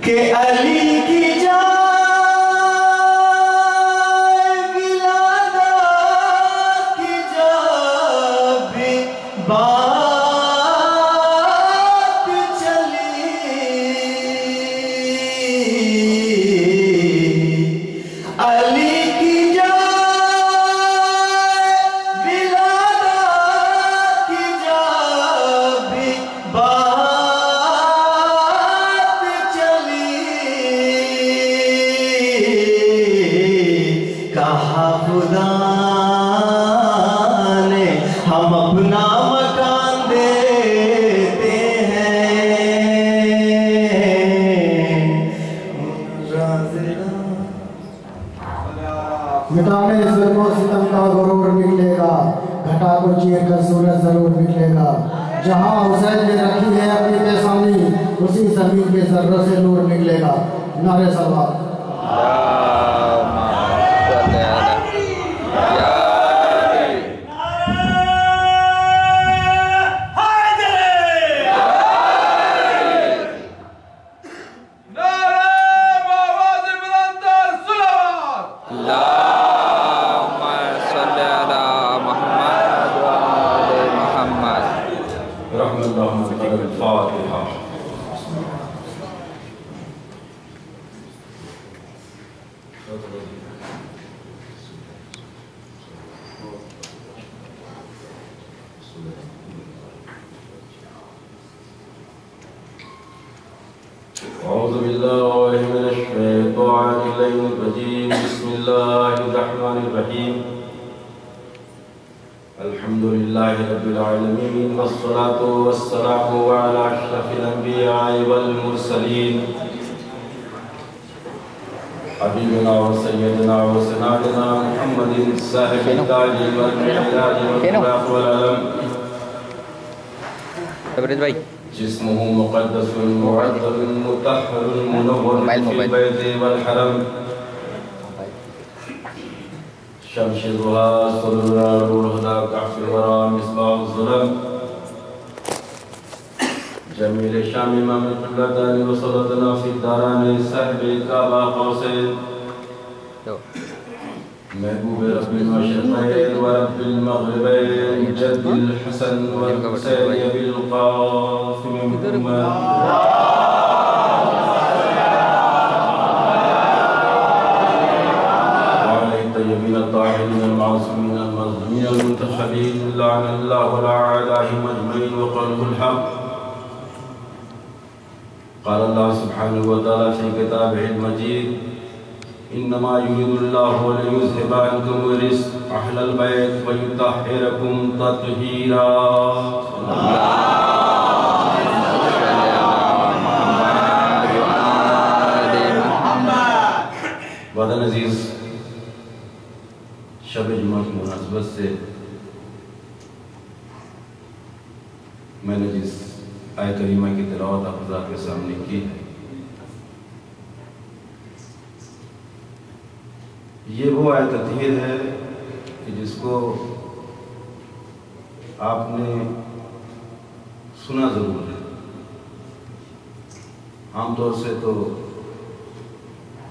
کہ علی کی جائے ولادہ کی جب بات چلی علی کی جائے ولادہ کی جب بات چلی کہا خدا نے ہم اپنا مکان دیتے ہیں مٹانے ظلم و ستم کا غرور نکلے گا گھٹا کو چیر کر سورج ضرور نکلے گا جہاں حسین نے رکھی ہے اپنی پیشانی اسی زمین کے ذرہ سے نور نکلے گا نعرے صلوات أعوذ بالله من الشيطان الرجيم بسم الله الرحمن الرحيم الحمد لله رب العالمين والصلاة والسلام على أشرف الأنبياء والمرسلين حبيبنا وسيدنا وسندنا محمد صاحب التاج والمعراج والبراق والعلم جسمه مقدس معطر مطهر منور في البيت والحرم شمس الضحى سرور الهدى كعف الورى مصباح الظلم جميل الشام امام القبلتين وصلتنا في الدارين صاحب الكعبة قوسين محبوب رب المشرقين ورب المغربين جد الحسن والحسين بالقاسم منهما وعلى الطيبين الطاهرين المعصومين المظلومين المنتخبين لعن الله الأعداء أجمعين وقوله الحق قال الله سبحانه وتعالى في كتابه المجيد إنما يريد الله ليذهب عنكم الرجس أهل البيت ويطهركم تطهيرا وعدن عزیز شب جمعہ کی مناسبت سے میں نے جس آیت کریمہ کی تلاوت آپ حضرات کے سامنے کی ہے یہ وہ آیت تطہیر ہے کہ جس کو آپ نے سنا ضرور ہے عام طور سے تو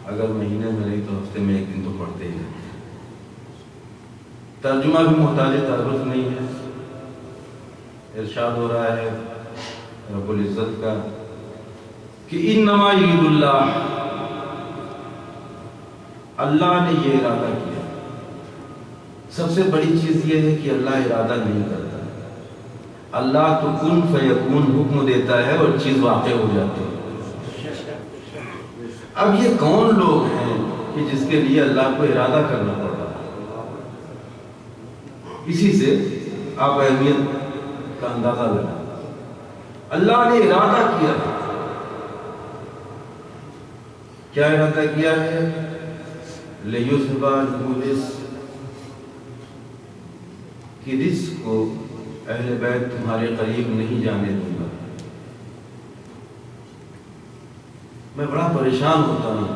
اگر مہینے میں نہیں تو ہفتے میں ایک دن تو پڑھتے ہی رہتے ہیں ترجمہ بھی محتاج تعارف نہیں ہے ارشاد ہو رہا ہے رب العزت کا کہ انما یرید اللہ نے یہ ارادہ کیا سب سے بڑی چیز یہ ہے کہ اللہ ارادہ نہیں کرتا اللہ تو کن فیکون حکم دیتا ہے اور چیز واقع ہو جاتی ہے اب یہ کون لوگ ہیں کہ جس کے لیے اللہ کو ارادہ کرنا پڑتا ہے اسی سے آپ اہمیت کا اندازہ لگائیں اللہ نے ارادہ کیا ہے کیا ارادہ کیا ہے لِيُذْهِبَ عَنْكُمُ الرِّجْسَ کہ رزق کو اہل بیت تمہارے قریب نہیں جانے دوں گا میں بڑا پریشان ہوتا ہوں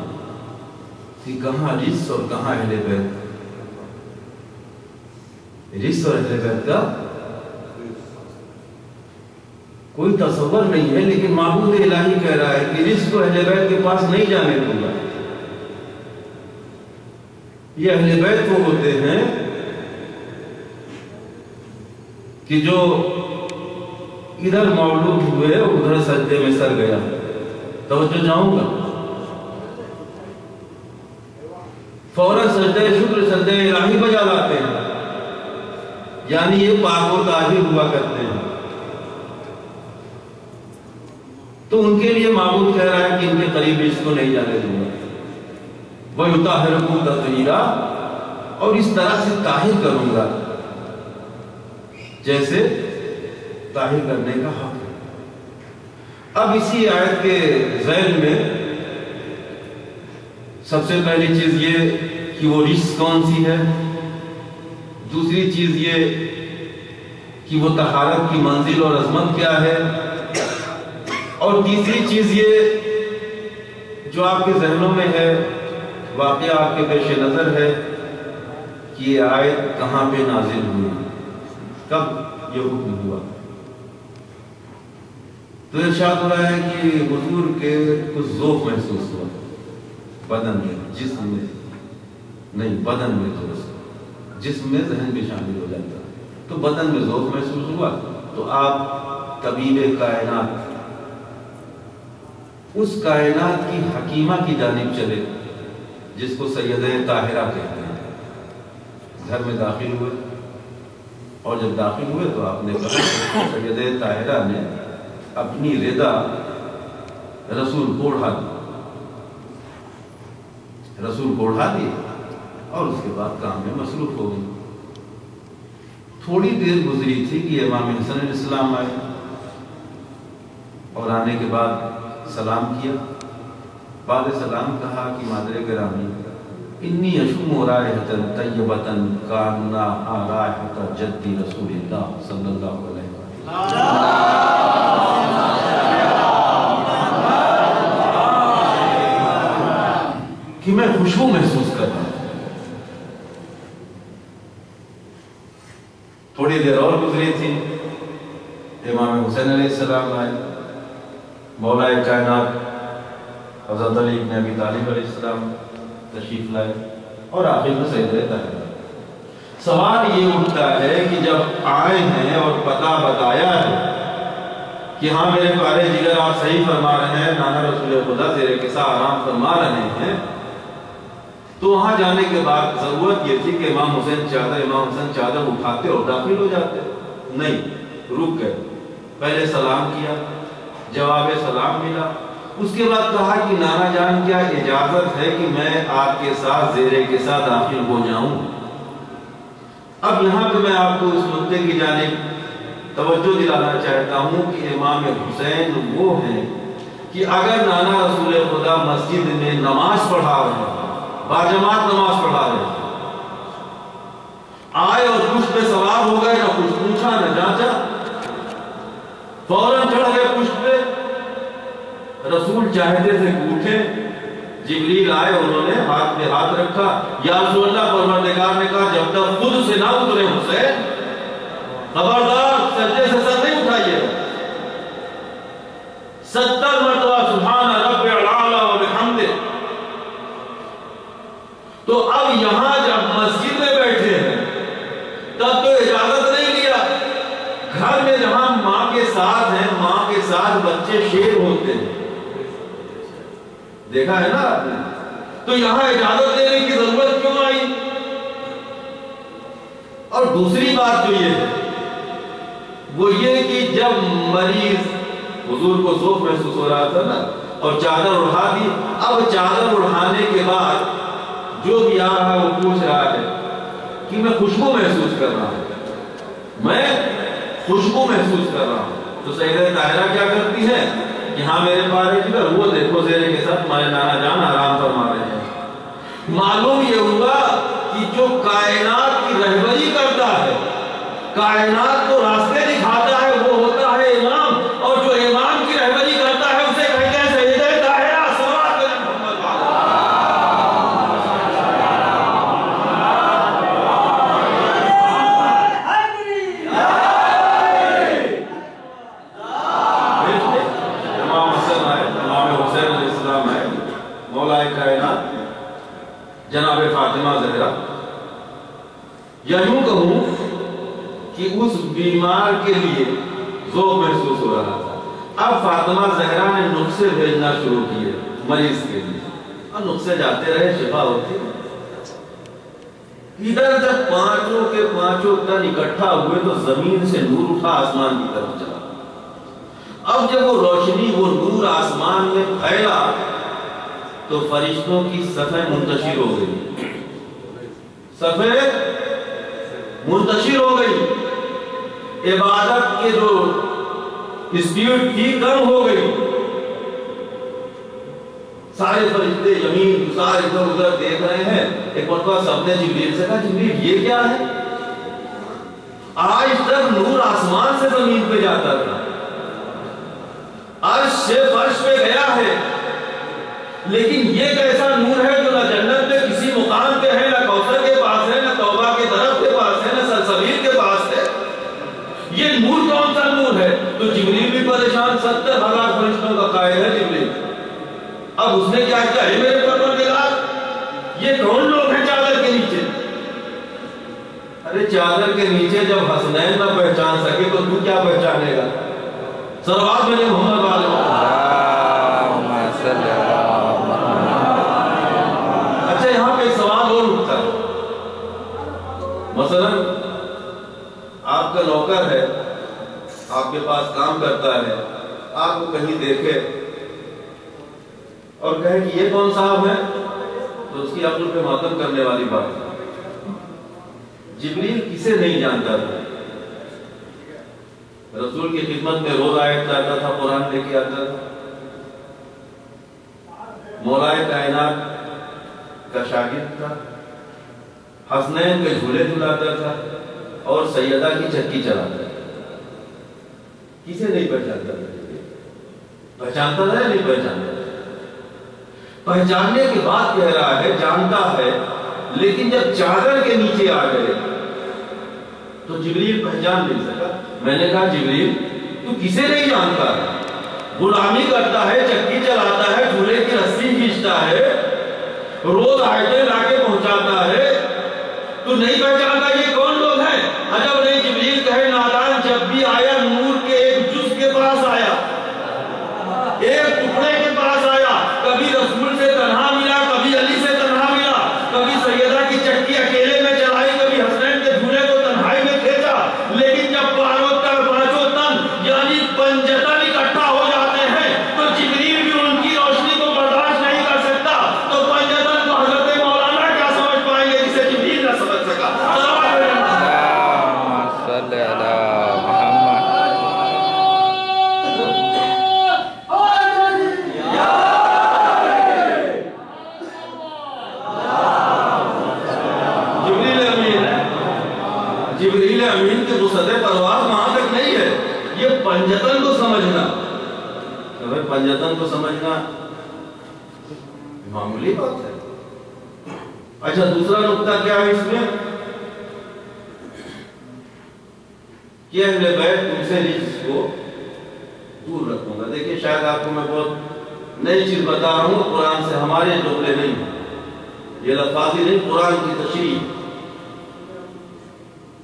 کہ کہاں رزق اور کہاں اہل بیت رزق اور اہل بیت کا کوئی تصور نہیں ہے، لیکن معبود الہی کہہ رہا ہے کہ رزق کو اہل بیت کے پاس نہیں جانے دوں گا۔ یہ اہل بیت وہ ہوتے ہیں کہ جو ادھر مولود ہوئے اور ادھر سجدے میں سر گیا، توجہ جاؤں گا، فوراً سجدہ شکر سجدہ الہی بجا لاتے ہیں، یعنی یہ پاک و طاہر ہوا کرتے ہیں۔ تو ان کے لیے معبود کہہ رہا ہے کہ ان کے قریب اس کو نہیں جانے دوں گا، وَيُطَهِّرُكُمْ تَطْهِيرًا، اور اس طرح سے طاہر کروں گا جیسے طاہر کرنے کا حق ہے۔ اب اسی آیت کے ذیل میں سب سے پہلی چیز یہ کہ وہ رزق کون سی ہے، دوسری چیز یہ کہ وہ طہارت کی منزل اور عظمت کیا ہے، اور تیسری چیز یہ جو آپ کے ذہنوں میں ہے، واقعہ آپ کے پیش نظر ہے کہ یہ آیت کہاں پہ نازل ہوئی، کب یہ حکم ہوا۔ تو ارشاد ہو رہا ہے کہ حضور کے کچھ ذوق محسوس ہوا بدن میں، جسم میں نہیں، بدن میں، درست جسم میں ذہن بھی شامل ہو جاتا ہے، تو بدن میں ذوق محسوس ہوا، تو آپ طبیب کائنات، اس کائنات کی حکیمہ کی جانب چلے جس کو سیدہ طاہرہ کہتے ہیں، گھر میں داخل ہوئے، اور جب داخل ہوئے تو آپ نے کہا سیدہ طاہرہ نے اپنی رضا رسول کو اڑا دی، رسول کو اڑا دی، اور اس کے بعد کام میں مصروف ہو گئی۔ تھوڑی دیر گزری تھی کہ امام حسن علیہ السلام آئے، اور آنے کے بعد سلام کیا، بعد سلام کہا کہ مادر گرامی انی اشم رائحۃ طیبۃ کانہا رائحۃ جدی رسول اللہ صلی اللہ علیہ وسلم، کہ میں خوشبو محسوس کر رہا ہوں۔ تھوڑی دیر اور گزری تھی، امام حسین علیہ السلام آئے، مولا کائنات حضرت علی بن ابی طالب علیہ السلام تشریف لائے، اور آخر میں سیدہ طاہرہ۔ سوال یہ اٹھتا ہے کہ جب آئے ہیں اور پتہ بتایا ہے کہ ہاں میرے پیارے جگر آپ صحیح فرما رہے ہیں، نانا رسول خدا زیر کسا آرام فرما رہے ہیں، تو وہاں جانے کے بعد ضرورت یہ تھی کہ امام حسین چادر اٹھاتے اور داخل ہو جاتے، نہیں، رک گئے، پہلے سلام کیا، جواب سلام ملا، اس کے بعد کہا کہ نانا جان کیا اجازت ہے کہ میں آپ کے ساتھ زیر کے ساتھ داخل ہو جاؤں۔ اب یہاں پہ میں آپ کو اس نقطے کی جانب توجہ دلانا چاہتا ہوں کہ امام حسین وہ ہیں کہ اگر نانا رسول خدا مسجد میں نماز پڑھا رہے ہیں، باجماعت نماز پڑھا رہے ہیں، آئے اور پشت پہ سوار ہو گئے، نہ کچھ پوچھا نہ جانچا، فوراً چڑھ گئے پشت پہ، رسول چاہتے تھے کہ اٹھے، جبریل آئے، انہوں نے ہاتھ پہ ہاتھ رکھا، یا رسول اللہ، پروردگار نے کہا جب تک خود سے نہ اترے حسین خبردار سجدے سے سر نہیں اٹھائیے، 70 مرتبہ سبحان رب العالی و بحمدہ۔ تو اب یہاں جب مسجد میں بیٹھے ہیں تب تو اجازت نہیں لیا، گھر میں جہاں ماں کے ساتھ ہیں، ماں کے ساتھ بچے شیر ہوتے ہیں، دیکھا ہے نا آپ نے، تو یہاں اجازت دینے کی ضرورت کیوں آئی؟ اور دوسری بات جو یہ ہے وہ یہ کہ جب مریض، حضور کو ذوق محسوس ہو رہا تھا نا، اور چادر اڑھا دی، اب چادر اڑھانے کے بعد جو بھی آ رہا ہے وہ پوچھ رہا ہے کہ میں خوشبو محسوس کر رہا ہوں، میں خوشبو محسوس کر رہا ہوں۔ تو سیدہ طاہرہ کیا کرتی ہے کہ ہاں میرے پارے کی وہ دیکھو زیرے کے ساتھ تمہارے نانا جان آرام فرما رہے ہیں۔ معلوم یہ ہوا کہ جو کائنات کی رہبری کرتا ہے، کائنات کو راستے دکھاتا ہے، وہ ہوتا ہے امام، اور جو امام کی رہبری کرتا ہے اسے کہتے ہیں سیدہ طاہرہ صلوات علی محمد۔ امام حسین علیہ السلام ہے، مولا کائنات جناب فاطمہ زہرا، یا یوں کہوں کہ اس بیمار کے لیے ذوق محسوس ہو رہا تھا۔ اب فاطمہ زہرا نے نسخے بھیجنا شروع کیے مریض کے لیے، اور نسخے جاتے رہے، شفا ہوتی ہے۔ ادھر جب پانچوں کے پانچوں تن اکٹھا ہوئے تو زمین سے نور اٹھا آسمان کی طرف چلا۔ اب جب وہ روشنی، وہ نور آسمان میں پھیلا تو فرشتوں کی صفیں منتشر ہو گئی، صفیں منتشر ہو گئی، عبادت کے جو اسپیڈ تھی کم ہو گئی۔ سارے فرشتے یمین سارے ادھر ادھر دیکھ رہے ہیں۔ ایک مرتبہ سب نے جبریل سے کہا، جبریل یہ کیا ہے؟ آج تک نور آسمان سے زمین پہ جاتا تھا، عرش سے فرش پہ گیا ہے، لیکن یہ کیسا نور ہے جو نہ جنت میں کسی مقام پہ ہے، نہ کوثر کے پاس ہے، نہ توبہ کے درخت کے پاس ہے، نہ سلسبیل کے پاس ہے؟ یہ نور کون سا نور ہے؟ تو جبریل بھی پریشان، 70,000 فرشتوں کا قائد ہے جبریل۔ اب اس نے کیا کیا ہے میرے پروردگار، یہ کون لوگ ہیں چادر کے نیچے؟ ارے چادر کے نیچے جب حسنین نہ پہچان سکے تو تو کیا پہچانے گا؟ صلوات میں محمد والے اچھا یہاں پہ ایک سوال اور اٹھتا ہے، مثلا آپ کا نوکر ہے، آپ کے پاس کام کرتا ہے، آپ کو کہیں دیکھے اور کہے کہ یہ کون صاحب ہے، تو اس کی عقل پہ ماتم کرنے والی بات ہے۔ جبریل کسے نہیں جانتا تھا؟ رسول کی خدمت میں روز آیت جاتا تھا، قرآن لے کے آتا تھا، مولا کائنات کا شاگرد تھا، حسنین کے جھولے جھلاتا تھا اور سیدہ کی چکی چلاتا تھا۔ کسے نہیں پہچانتا تھا؟ پہچانتا تھا یا نہیں پہچانتا تھا؟ پہچاننے کے بعد کہہ رہا ہے جانتا ہے، لیکن جب چادر کے نیچے آ گئے تو جبریل پہچان نہیں سکا۔ میں نے کہا جبریل تو کسے نہیں جانتا ہے؟ غلامی کرتا ہے، چکی چلاتا ہے، جھولے کی رسی کھینچتا ہے، روز آیتیں لا کے پہنچاتا ہے، تو نہیں پہچانتا یہ کون لوگ ہیں؟ عجب نہیں جبریل کہے نادان جب بھی آیا نور کے ایک جز کے پاس آیا، ایک ٹکڑے کے پاس آیا، کبھی رسول سے تنہا ملا، کبھی علی سے تنہا ملا، کبھی سیدہ کی چکی اکیلے میں چلائی، کبھی حسنین کے جھولے کو تنہائی میں کھینچا، لیکن جب پانچوں تن یعنی پنجتن اکٹھا ہو جاتے ہیں تو جبریل بھی ان کی روشنی کو برداشت نہیں کر سکتا، تو پنجتن کو حضرت مولانا کیا سمجھ پائیں گے جسے جبریل نہ سمجھ سکا؟ صلی اللہ جبریل امین کے وسعت پرواز وہاں تک نہیں ہے، یہ پنجتن کو سمجھنا، پنجتن کو سمجھنا معمولی بات ہے۔ اچھا دوسرا نقطہ کیا ہے اس میں کہ اہل بیت تم سے رجس کو دور رکھوں گا۔ دیکھیں شاید آپ کو میں بہت نئی چیز بتا رہا ہوں، قرآن سے ہمارے جملے نہیں ہیں، یہ لفاظی نہیں، قرآن کی تشریح۔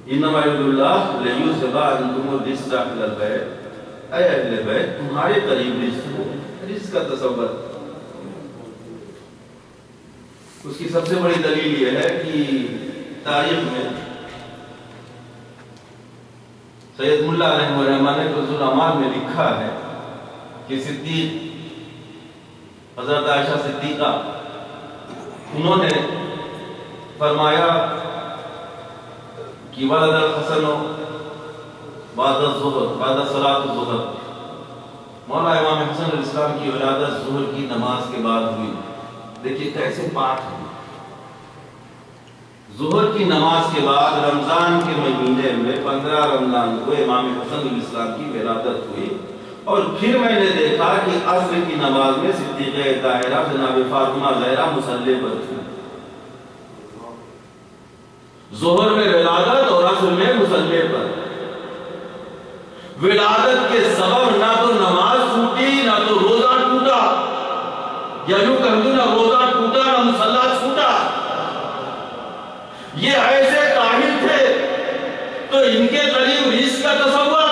انما یرید اللہ لیذھب عنکم الرجس اہل البیت، اے اہل بیت تمہارے قریب رجس ہو۔ رجس کا تصور اس کی سب سے بڑی دلیل یہ ہے کہ تاریخ میں سید ملا رحمہ الرحمٰن نے کنز الاعمال میں لکھا ہے کہ صدیق حضرت عائشہ صدیقہ انہوں نے فرمایا کہ ولد الحسن بعد الظہر بعد صلاۃ الظہر، مولا امام حسن علیہ السلام کی ولادت ظہر کی نماز کے بعد ہوئی۔ دیکھیے کیسے پاک ہے، ظہر کی نماز کے بعد رمضان کے مہینے میں 15 رمضان کو امام حسن علیہ السلام کی ولادت ہوئی، اور پھر میں نے دیکھا کہ عصر کی نماز میں صدیقہ طاہرہ جناب فاطمہ زہرا مصلی پر تھی۔ ظہر میں ولادت اور عصر میں مصلی پر۔ ولادت کے سبب نہ تو نماز چھوٹی نہ تو روزہ ٹوٹا، یا یوں کہہ دوں نہ روزہ ٹوٹا نہ مصلی چھوٹا. یہ ایسے کاہل تھے تو ان کے قریب رزق کا تصور،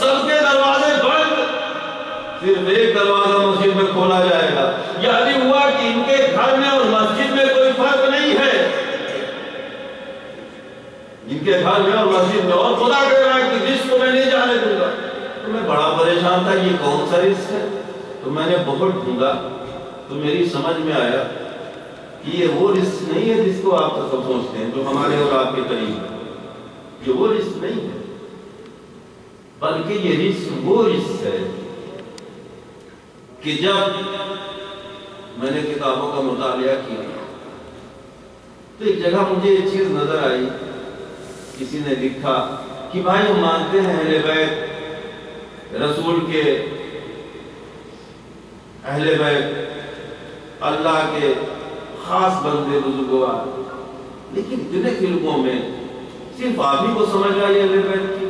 سب کے دروازے بند، صرف ایک دروازہ مسجد میں کھولا جائے گا. یعنی ہوا کہ ان کے گھر میں اور مسجد میں کوئی فرق نہیں ہے، ان کے گھر میں اور مسجد میں، اور خدا کہہ رہا ہے کہ رزق کو میں نہیں جانے دوں گا. تو میں بڑا پریشان تھا، یہ کون سا رزق ہے؟ تو میں نے بہت ڈھونڈا تو میری سمجھ میں آیا کہ یہ وہ رزق نہیں ہے جس کو آپ سب سوچتے ہیں جو ہمارے اور آپ کے قریب ہے. یہ وہ رزق نہیں ہے، بلکہ یہ رزق وہ رزق ہے کہ جب میں نے کتابوں کا مطالعہ کیا تو ایک جگہ مجھے ایک چیز نظر آئی. کسی نے لکھا کہ بھائی ہم مانتے ہیں اہل بیت رسول کے، اہل بیت اللہ کے خاص بندے بزرگوار، لیکن اتنے فلموں میں صرف آپ ہی کو سمجھ آئی اہل بیت کی،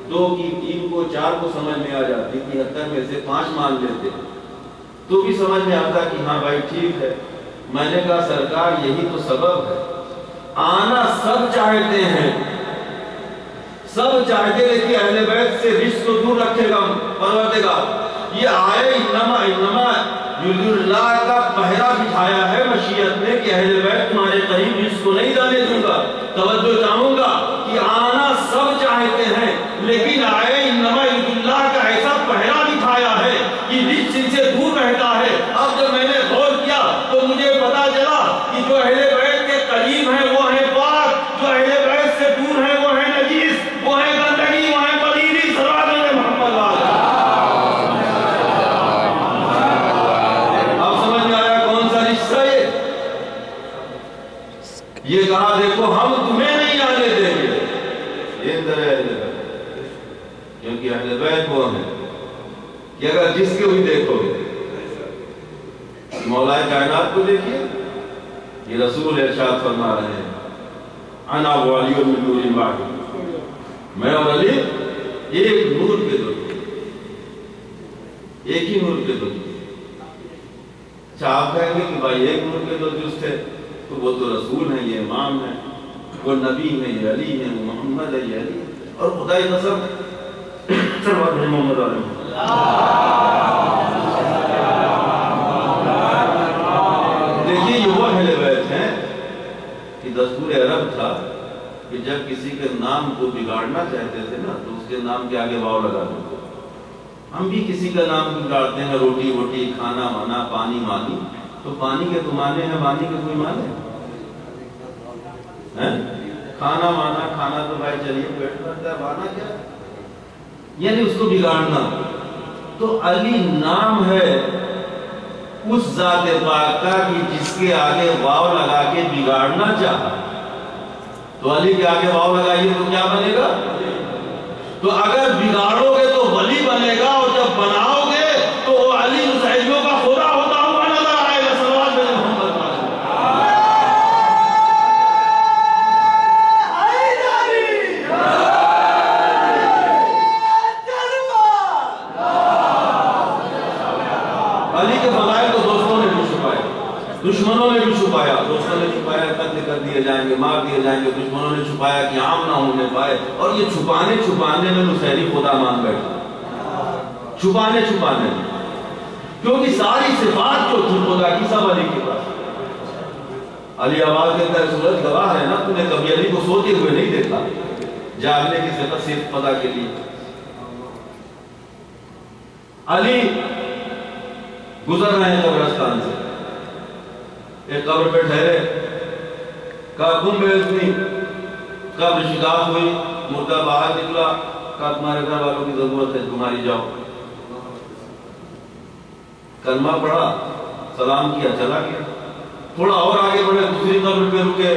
2 کی 3 کو 4 کو سمجھ میں آ جاتی تھی، 70 میں سے 5 مان لیتے تو بھی سمجھ میں آتا کہ ہاں بھائی ٹھیک ہے. میں نے کہا سرکار یہی تو سبب ہے، آنا سب چاہتے ہیں، سب چاہتے ہیں کہ اہل بیت سے رزق کو دور رکھے گا پروردگار. یہ آئے انما یرید اللہ کا پہرا بٹھایا ہے مشیت نے کہ اہل بیت تمہارے قریب رزق کو نہیں جانے دوں گا. توجہ چاہوں گا کہ آنا سب چاہتے ہیں، لیکن آئے انما یرید اللہ کا ایسا پہرا بٹھایا ہے کہ رزق ان سے دور رہتا ہے. اب جب میں نے غور کیا تو مجھے پتا چلا کہ جو اہل بیت کے قریب ہیں وہ ہیں پاک، جو اہل بیت سے دور ہیں وہ ہیں نجیس، وہ ہیں گندگی، وہ ہیں پلیدی. صلوات محمد والے. اب سمجھ میں آیا کون سا رشتہ ہے؟ یہ کہا دیکھو ہم تمہیں نہیں آنے دیں گے. یہ در اہل بیت، کیونکہ اہل بیت وہ ہیں کہ اگر جس کے ہوئی دیکھو گے، مولا کائنات کو دیکھیے، یہ رسول ارشاد فرما رہے ہیں انا ولی من نور واحد، میں اور علی ایک نور کے دو، ایک ہی نور کے دو. اچھا آپ کہیں گے کہ بھائی ایک نور کے دو جز تھے تو وہ تو رسول ہیں، یہ امام ہیں، وہ نبی ہیں، یہ علی ہیں، وہ محمد ہے، یہ علی ہے. اور خدائی قسم صلوات محمد علیہ دیکھیے یہ وہ اہل بیت ہیں کہ دستور عرب تھا کہ جب کسی کے نام کو بگاڑنا چاہتے تھے نا تو اس کے نام کے آگے واو لگا دیتے. ہم بھی کسی کا نام بگاڑتے ہیں، روٹی ووٹی، کھانا وانا، پانی مانی، تو پانی کے تو مانے ہیں، مانی کے کوئی مانے ہیں؟ کھانا مانا، کھانا تو بھائی چلیے پیٹ بھرتا ہے، مانا کیا؟ یعنی اس کو بگاڑنا. تو علی نام ہے اس ذات پاک کا کہ جس کے آگے واو لگا کے بگاڑنا چاہا. تو علی کے آگے واو لگائیے تو کیا بنے گا؟ تو اگر بگاڑو گے تو ولی بنے گا، اور جب بناؤ گے تو وہ علی مسیحیوں کا خدا ہوتا ہوا نظر آئے گا. صلوات محمد علی کے فضائل کو دوستوں نے بھی چھپایا، دشمنوں نے بھی چھپایا. دوستوں نے چھپایا قتل کر دیے جائیں گے، مار دیے جائیں گے. دشمنوں نے چھپایا کہ عام نہ ہونے پائے. اور یہ چھپانے میں نصیری خدا مان بیٹھے، چھپانے میں، کیونکہ ساری صفات جو تھی خدا کی سب علی کے پاس. علی آواز دیتا ہے سورج گواہ ہے نا، تو نے کبھی علی کو سوتے ہوئے نہیں دیکھا، جاگنے کی صفت صرف پتہ کے لیے. علی گزر رہے ہیں قبرستان سے، ایک قبر پہ ٹھہرے، کہا تم بے اتنی، قبر شکاف ہوئی، مردہ باہر نکلا، کہا تمہارے گھر والوں کی ضرورت ہے، تمہاری جاؤ. کلمہ پڑھا، سلام کیا، چلا گیا. تھوڑا اور آگے بڑھے، دوسری قبر پہ رکے،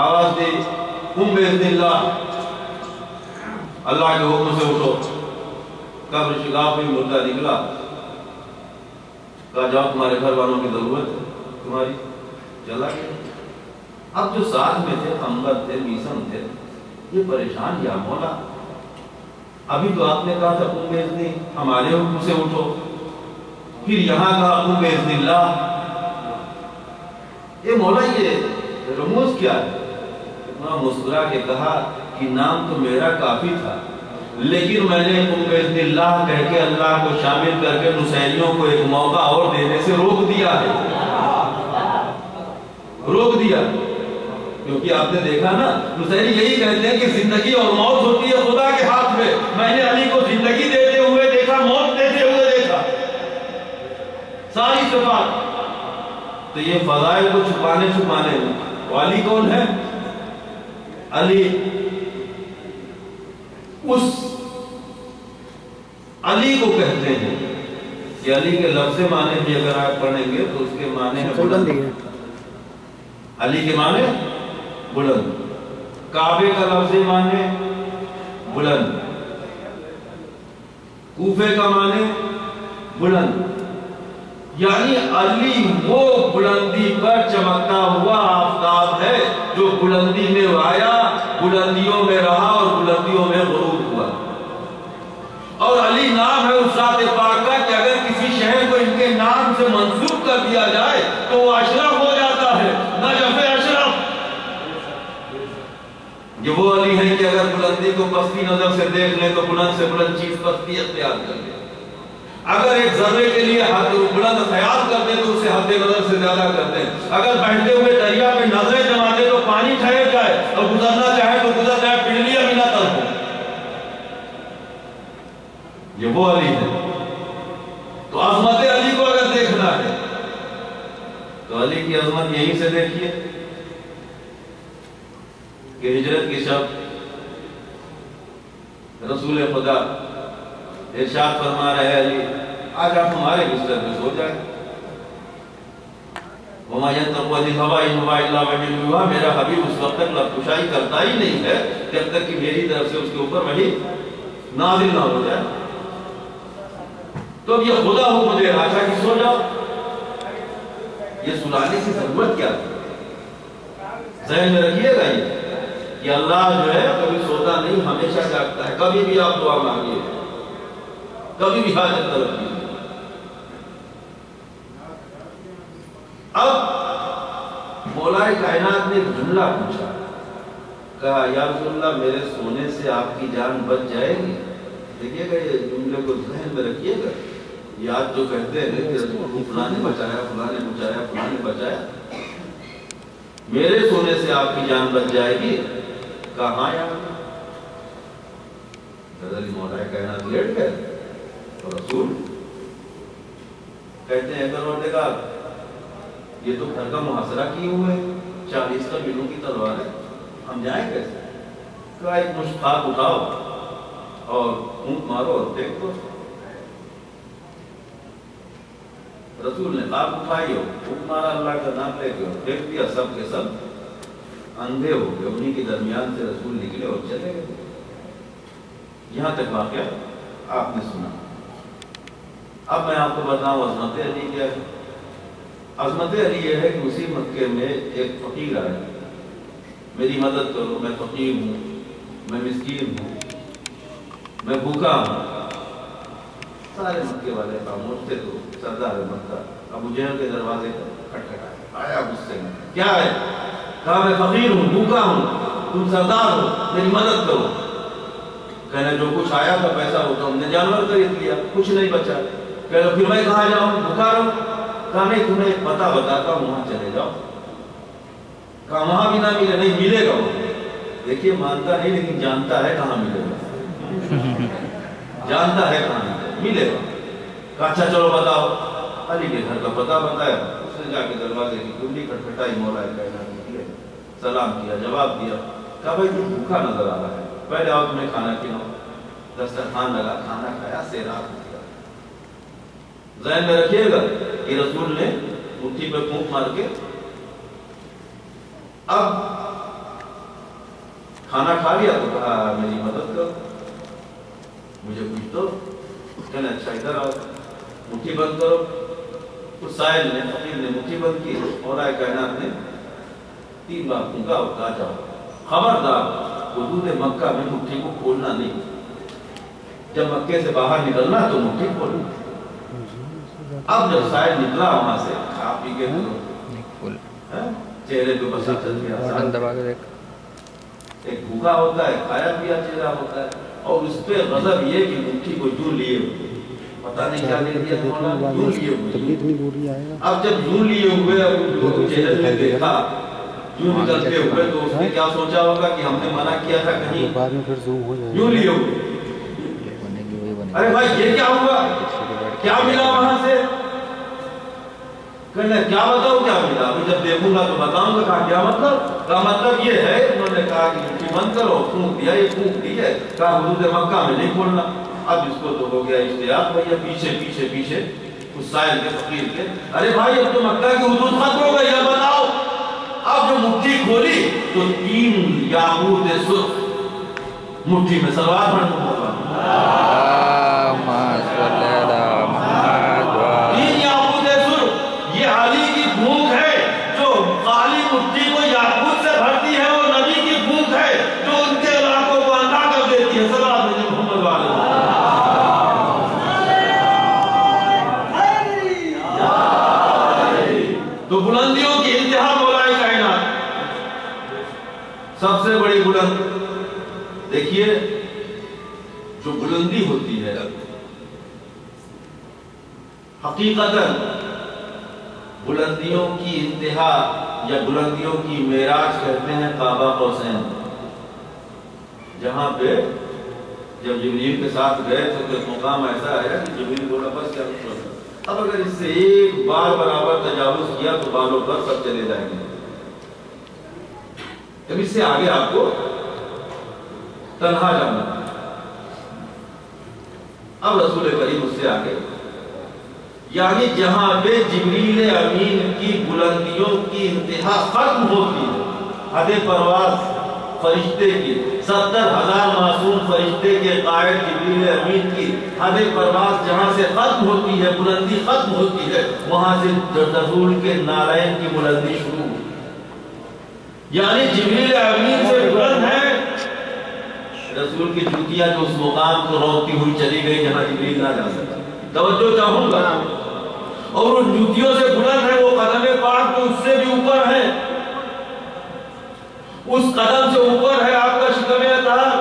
آواز دی قم باذن اللہ، اللہ کے حکم سے اٹھو. قبر شکاف ہوئی، مردہ نکلا، کہا جاؤ تمہارے گھر والوں کی ضرورت ہے تمہاری، چلا گیا. اب جو ساتھ میں تھے، خمبر تھے، میسن تھے، یہ پریشان، یا مولا ابھی تو آپ نے کہا تھا تم نے اتنی ہمارے حکم سے اٹھو، پھر یہاں کہا ابو باذن اللہ. یہ مولا یہ رموز کیا ہے؟ اتنا مسکرا کے کہا کہ نام تو میرا کافی تھا، لیکن میں نے ابو باذن اللہ کہہ کے اللہ کو شامل کر کے نصیریوں کو ایک موقع اور دینے سے روک دیا ہے. روک دیا کیونکہ آپ نے دیکھا نا نصیری یہی کہتے ہیں کہ زندگی اور موت ہوتی ہے خدا کے ہاتھ میں. میں نے علی کو زندگی دیتے ہوئے دیکھا، موت دیتے ہوئے دیکھا، ساری صفات. تو یہ فضائل کو چھپانے میں علی کون ہے؟ علی اس علی کو کہتے ہیں کہ علی کے لفظ معنی بھی اگر آپ پڑھیں گے تو اس کے معنی ہے بلند. علی کے معنی بلند. کعبے کا لفظ معنی بلند. کوفے کا معنی بلند. یعنی علی وہ بلندی پر چمکتا ہوا آفتاب ہے جو بلندی میں آیا، بلندیوں میں رہا اور بلندیوں میں غروب ہوا. اور علی نام ہے اس ذات پاک کا کہ اگر کسی شہر کو ان کے نام سے منسوب کر دیا جائے تو وہ اشرف ہو جاتا ہے، نجف اشرف. یہ وہ علی ہے کہ اگر بلندی کو پستی نظر سے دیکھ لیں تو بلند سے بلند چیز پستی اختیار کر لیں. اگر ایک ذرے کے لیے حد بلند خیال کر دیں تو اسے حد نظر سے زیادہ کر دیں. اگر بہتے ہوئے دریا میں نظریں جما دیں تو پانی ٹھہر جائے اور گزرنا چاہے تو گزر جائے، پنڈلیاں بھی نہ تڑپیں. یہ وہ علی ہے. تو عظمت علی کو اگر دیکھنا ہے تو علی کی عظمت یہیں سے دیکھیے کہ ہجرت کی شب رسول خدا ارشاد فرما رہے علی آج آپ ہمارے بستر میں سو جائیں. وَمَا يَنْطِقُ عَنِ الْهَوَىٰ إِنْ هُوَ إِلَّا وَحْيٌ يُوحَىٰ. میرا حبیب اس وقت تک لب کشائی کرتا ہی نہیں ہے جب تک کہ میری طرف سے اس کے اوپر وحی نازل نہ ہو جائے. تو اب یہ خدا حکم دے رہا تھا کہ سو جاؤ. یہ سلانے کی ضرورت کیا تھی؟ ذہن میں رکھیے گا یہ کہ اللہ جو ہے کبھی سوتا نہیں، ہمیشہ جاگتا ہے. کبھی بھی آپ دعا مانگیے، کبھی بھی حاجت طلب کیجیے. اب مولا کائنات نے ایک جملہ پوچھا، کہا یا رسول اللہ میرے سونے سے آپ کی جان بچ جائے گی. دیکھیے گا یہ جملے کو ذہن میں رکھیے گا. یاد جو کہتے ہیں کہ رسول کو فلاں نے بچایا، فلاں نے بچایا، فلاں نے بچایا. میرے سونے سے آپ کی جان بچ جائے گی. کہاں یار علی مولا کائنات لیٹ گئے تو رسول کہتے ہیں پروردگار یہ تو گھر کا محاصرہ کیے ہوئے 40 قبیلوں کی تلوار ہے، ہم جائیں کیسے؟ کہا ایک مشت خاک اٹھاؤ اور اونٹ مارو اور دیکھ دو. رسول نے خاک اٹھائی ہو، اونٹ مارا، اللہ کا نام لے کے دیکھ دیا، سب کے سب اندھے ہو گئے. انہی کے درمیان سے رسول نکلے اور چلے گئے. یہاں تک واقعہ آپ نے سنا. اب میں آپ کو بتاؤں عظمت علی کیا ہے. عظمت علی یہ ہے کہ اسی مکے میں ایک فقیر آئے، میری مدد کرو، میں فقیر ہوں، میں مسکین ہوں، میں بھوکا ہوں. سارے مکے والے خاموش تھے. تو سردار مکہ ابو جہل کے دروازے پر کھٹکھٹایا. آیا غصے میں، کیا ہے؟ کہا میں فقیر ہوں، بھوکا ہوں، تم سردار ہو، میری مدد کرو. کہنا جو کچھ آیا تھا پیسہ وہ تو ہم نے جانور خرید لیا، کچھ نہیں بچا. کہنا پھر میں کہاں جاؤں، بھوکا رہوں. کہا نہیں تمہیں ایک پتہ بتاتا ہوں، وہاں چلے جاؤ. کہا وہاں بھی نہ ملے. نہیں ملے گا وہ. دیکھیے مانتا نہیں لیکن جانتا ہے کہاں ملے گا. جانتا ہے کہاں ملے گا. کہا اچھا چلو بتاؤ. علی کے گھر کا پتہ بتایا. اس نے جا کے دروازے کی کنڈی کھٹکھٹائی. مولا کائنات نکلے، سلام کیا، جواب دیا. کہا بھائی تو بھوکا نظر آ رہا ہے، پہلے آؤ تمہیں کھانا کھلاؤ. دسترخوان لگا، کھانا کھایا، سیراب ہو گیا. ذہن میں رکھیے گا کہ رسول نے مٹھی پہ پھونک مار کے اب کھانا کھا لیا تو کہا میری مدد کرو، مجھے کچھ دو. کہنا اچھا ادھر آؤ، مٹھی بند کرو. اس سائل نے فقیر نے مٹھی بند کی اور آئے کائنات نے 3 بار پھونکا اور کہا جاؤ خبردار حدود مکہ میں مٹھی کو کھولنا نہیں. جب مکے سے باہر نکلنا تو مٹھی کھولنا. اب جب سائل نکلا وہاں سے کھا پی کے چہرے پہ بسا چل گیا. ایک بھوکا ہوتا ہے, کھایا پیا چہرہ ہوتا ہے, اور اس پہ غضب یہ کہ مٹھی کو یوں لیے پتہ نہیں کیا لے دیا یوں لیے ہوئے. اب جب یوں لیے ہوئے اب چہرے میں دیکھا یوں نکلتے ہوئے تو اس نے کیا سوچا ہوگا کہ ہم نے منع کیا تھا کہیں یوں لیے ہوئے. ارے بھائی یہ کیا ہوا, کیا ملا وہاں سے؟ کہنے کیا بتاؤ کیا ملا؟ جب دیکھوں گا تو بتاؤں گا. کہا کیا مطلب؟ کہا مطلب یہ ہے, انہوں نے کہا کہ مٹھی بند کرو, پھونک دیا, یہ پھونک دی ہے. کہا حدود مکہ میں نہیں کھولنا. اب اس کو تو ہو گیا اشتیاق, بھیا پیچھے پیچھے پیچھے اس سائل کے فقیر کے. ارے بھائی اب تو مکہ کی حدود ختم ہو گئی, یہ بتاؤ. اب جو مٹھی کھولی تو 3 یاقوت سرخ مٹھی میں سلوات پڑھنے کو ہوگا. 3 یاقوت سرخ, یہ علی کی بھوک ہے جو خالی مٹھی کو یاقوت سے بھرتی ہے, اور نبی کی بھوک ہے جو ان کے علاقوں کو اندھا کر دیتی ہے. صلوات علی محمد والے. تو بلندیوں کی انتہا مولا کائنات, سب سے بڑی بلند. دیکھیے جو بلندی ہوتی ہے حقیقتاً بلندیوں کی انتہا یا بلندیوں کی معراج کہتے ہیں قاب قوسین. جہاں پہ جب جبریل کے ساتھ گئے تو ایک مقام ایسا آیا کہ جبریل بولا بس کیا مطلب, اب اگر اس سے ایک بار برابر تجاوز کیا تو بالوں پر سب چلے جائیں گے. اب اس سے آگے آپ کو تنہا جانا. اب رسول کریم اس سے آگے, یعنی جہاں پہ جبریل امین کی بلندیوں کی انتہا ختم ہوتی ہے, حد پرواز فرشتے کی, 70,000 معصوم فرشتے کے قائد جبریل امین کی حد پرواز جہاں سے ختم ہوتی ہے, بلندی ختم ہوتی ہے, وہاں سے رسول کے نارائن کی بلندی شروع. یعنی جبریل امین سے بلند ہے رسول کی جوتیاں جو اس مقام کو روکتی ہوئی چلی گئی جہاں جبریل نہ جا سکا. توجہ چاہوں گا. اور ان جوتیوں سے بلند ہے وہ قدم پاک تو اس سے بھی اوپر ہے, اس قدم سے اوپر ہے آپ کا شکم اطہار,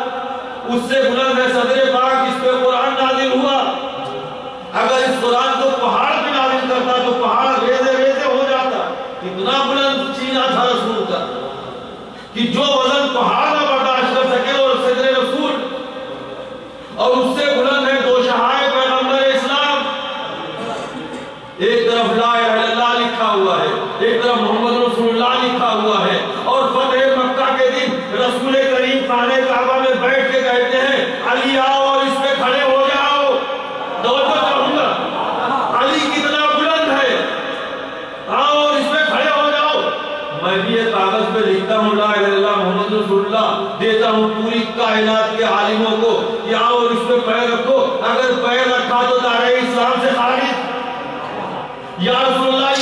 اس سے بلند ہے صدر پاک جس پہ قرآن نازل ہوا. اگر اس قرآن کو پہاڑ پہ نازل کرتا تو پہاڑ ریزے ریزے ہو جاتا. اتنا بلند سینہ تھا رسول کا کہ جو وزن پہاڑ نہ برداشت کر سکے اور صدر رسول. اور اس سے بلند ہے دو شہائے پیغمبر اسلام, ایک طرف لا الہ الا اللہ لکھا ہوا ہے, ایک طرف محمد رسول اللہ لکھا ہوا ہے. اور فتح مکہ کے دن رسول کریم خانہ کعبہ میں بیٹھ کے کہتے ہیں علی آؤ اور اس پہ کھڑے ہو جاؤ. توجہ چاہوں گا, علی کتنا بلند ہے, آؤ اور اس پہ کھڑے ہو جاؤ. میں بھی یہ کاغذ پہ لکھتا ہوں لا الہ الا اللہ محمد رسول اللہ, دیتا ہوں پوری کائنات کے عالموں کو کہ آؤ اور اس پہ پیر رکھو. اگر پیر رکھا تو دائرہ اسلام سے خارج. یا رسول اللہ